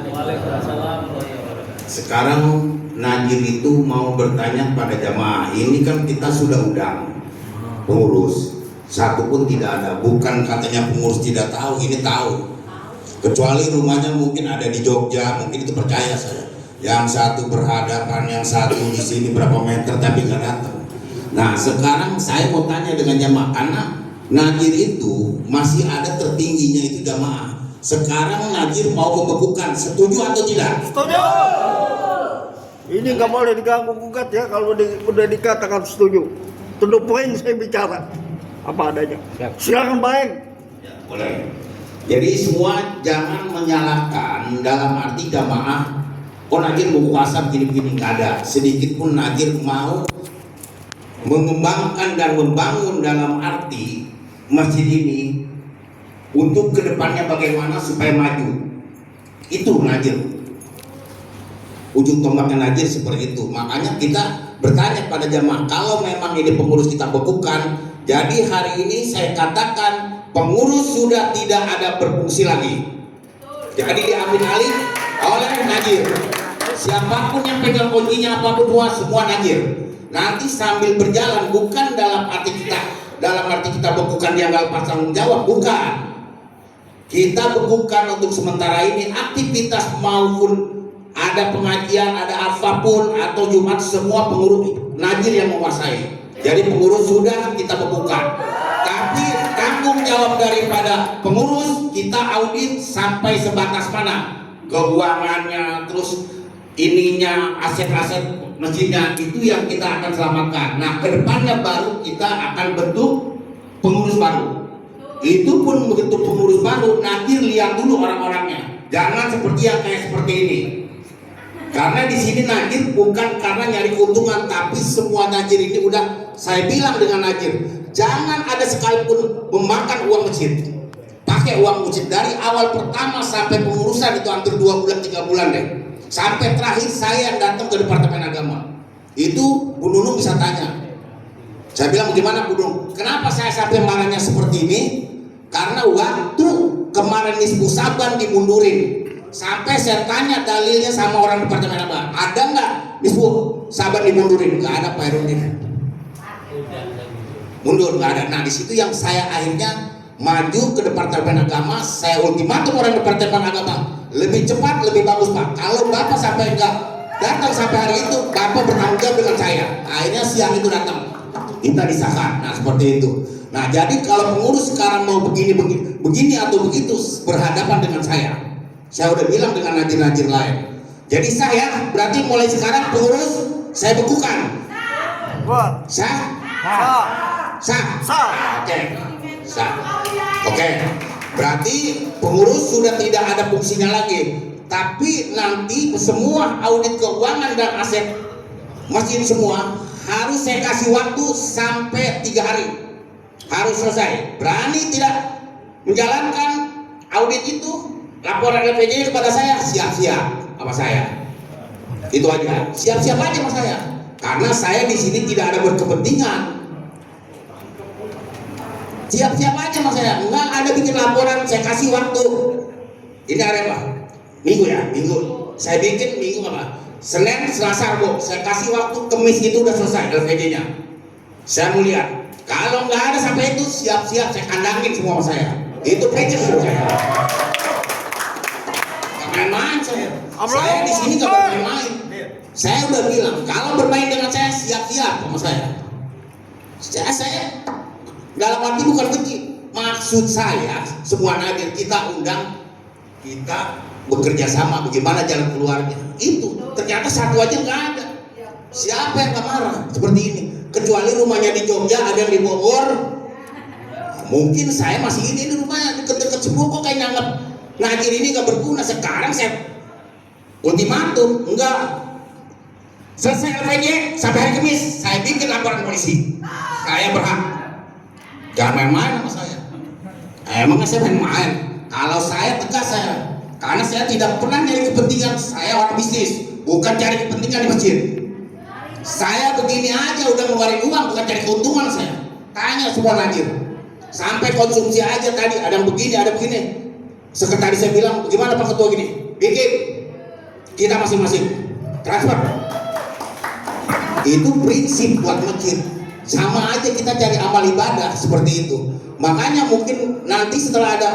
Waalaikumsalam. Sekarang Najir itu mau bertanya pada jamaah. Ini kan kita sudah undang pengurus, satu pun tidak ada. Bukan katanya pengurus tidak tahu, ini tahu. Kecuali rumahnya mungkin ada di Jogja, mungkin itu percaya saya. Yang satu berhadapan, yang satu di sini berapa meter tapi nggak datang. Nah sekarang saya mau tanya dengan jamaah, karena Najir itu masih ada tertingginya itu jamaah. Sekarang Najir mau membekukan, setuju atau tidak? Setuju. Ini nggak boleh diganggu gugat ya, kalau udah dikatakan setuju. Tunduk poin saya bicara apa adanya. Silakan baik. Ya, boleh. Jadi semua jangan menyalahkan dalam arti jamaah. Oh Najir mau kuasa gini-gini, nggak ada. Sedikit pun Najir mau mengembangkan dan membangun dalam arti masjid ini untuk kedepannya bagaimana supaya maju. Itu Najir. Ujung tombaknya Najir seperti itu. Makanya kita bertanya pada jamaah, kalau memang ini pengurus kita bekukan, jadi hari ini saya katakan pengurus sudah tidak ada berfungsi lagi. Jadi diambil alih oleh Najir. Siapapun yang pegang kuncinya apapun semua Najir. Nanti sambil berjalan, bukan dalam arti kita bekukan dia nggak lepas tanggung jawab, bukan. Kita bekukan untuk sementara ini aktivitas maupun ada pengajian, ada apapun atau Jumat, semua pengurus Najir yang menguasai. Jadi pengurus sudah kita bekukan. Tapi tanggung jawab daripada pengurus kita audit sampai sebatas mana keuangannya, terus ininya, aset-aset masjidnya, itu yang kita akan selamatkan. Nah kedepannya baru kita akan bentuk pengurus baru. Itu pun begitu pengurus baru, Najir lihat dulu orang-orangnya. Jangan seperti yang kayak seperti ini. Karena di sini Najir bukan karena nyari keuntungan, tapi semua Najir ini udah saya bilang dengan Najir, jangan ada sekalipun memakan uang masjid. Pakai uang masjid dari awal pertama sampai pengurusan itu hampir 2 bulan 3 bulan deh. Sampai terakhir saya datang ke Departemen Agama. Itu Bu Nunung bisa tanya. Saya bilang, bagaimana Bu Nunung? Kenapa saya sampai marahnya seperti ini? Karena waktu kemarin Nisbu Saban dimundurin, sampai saya tanya dalilnya sama orang Departemen Agama, ada nggak Nisbu Saban dimundurin? Nggak ada, Pak Herudin. Mundur, nggak ada. Nah di situ yang saya akhirnya maju ke Departemen Agama, saya ultimatum orang Departemen Agama, lebih cepat lebih bagus Pak. Kalau Bapak sampai enggak datang sampai hari itu, Bapak bertanggung jawab dengan saya. Akhirnya siang itu datang, kita disahkan. Nah seperti itu. Nah jadi kalau pengurus sekarang mau begini atau begitu berhadapan dengan saya udah bilang dengan Najir-Najir lain. Jadi saya berarti mulai sekarang pengurus saya bekukan. Sah? Oke. Sah. Oke. Berarti pengurus sudah tidak ada fungsinya lagi. Tapi nanti semua audit keuangan dan aset masjid semua harus saya kasih waktu sampai 3 hari. Harus selesai. Berani tidak menjalankan audit itu, laporan LPJ kepada saya, siap-siap sama saya. Itu aja. Siap-siap aja sama saya. Karena saya di sini tidak ada berkepentingan. Siap-siap aja mas saya, enggak ada bikin laporan, saya kasih waktu. Ini hari apa? Minggu ya? Minggu. Saya bikin minggu apa? Senin, Selasa, Rabu. Saya kasih waktu, Kamis itu udah selesai LPG-nya. Saya mau lihat. Kalau nggak ada sampai itu, siap-siap saya kandangin semua sama saya. Itu prinsip saya. Gak main-main saya. Saya di sini gak bermain-main. Saya udah bilang, kalau bermain dengan saya, siap-siap sama saya. Saya dalam arti bukan benci, maksud saya semua Najir kita undang, kita bekerja sama bagaimana jalan keluarnya. Itu ternyata satu aja nggak ada. Siapa yang nggak marah seperti ini? Kecuali rumahnya di Jogja, ada yang di Bogor. Mungkin saya masih ini di rumahnya deket-deket semua, kok kayak nganggap Najir ini nggak berguna. Sekarang saya ultimatum, enggak. Selesai LPG sampai hari Kamis saya bikin laporan polisi. Saya berhak. Jangan main-main sama saya. Emangnya saya main-main? Kalau saya tegas saya, karena saya tidak pernah nyari kepentingan. Saya orang bisnis, bukan cari kepentingan di masjid. Saya begini aja udah ngeluarin uang, bukan cari keuntungan saya. Tanya semua Najir. Sampai konsumsi aja tadi, ada yang begini, ada begini. Sekretaris saya bilang, bagaimana Pak Ketua gini? Bikin kita masing-masing transfer. Itu prinsip buat masjid. Sama aja kita cari amal ibadah seperti itu. Makanya mungkin nanti setelah ada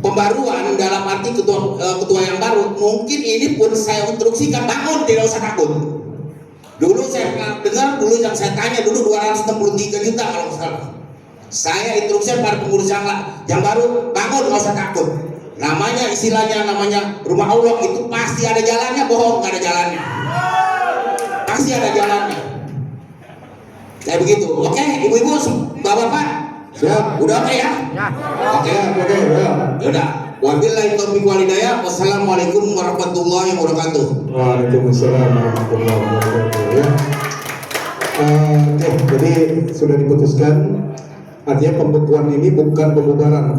pembaruan dalam arti ketua yang baru, mungkin ini pun saya instruksikan bangun, tidak usah takut. Dulu saya pernah dengar, dulu yang saya tanya dulu 263 juta kalau nggak salah. Saya instruksi pada pengurus yang baru, bangun, nggak usah takut. Namanya istilahnya namanya rumah Allah itu pasti ada jalannya, bohong nggak ada jalannya. Pasti ada jalannya. Kayak begitu. Oke, ibu-ibu, bapak-bapak, Siap. udah oke ya? Oke, Ya. yaudah. Wabillahi taufiq wal hidayah. Wassalamualaikum warahmatullahi wabarakatuh. Waalaikumsalam warahmatullahi wabarakatuh. Ya. Jadi sudah diputuskan, artinya pembekuan ini bukan pembubaran.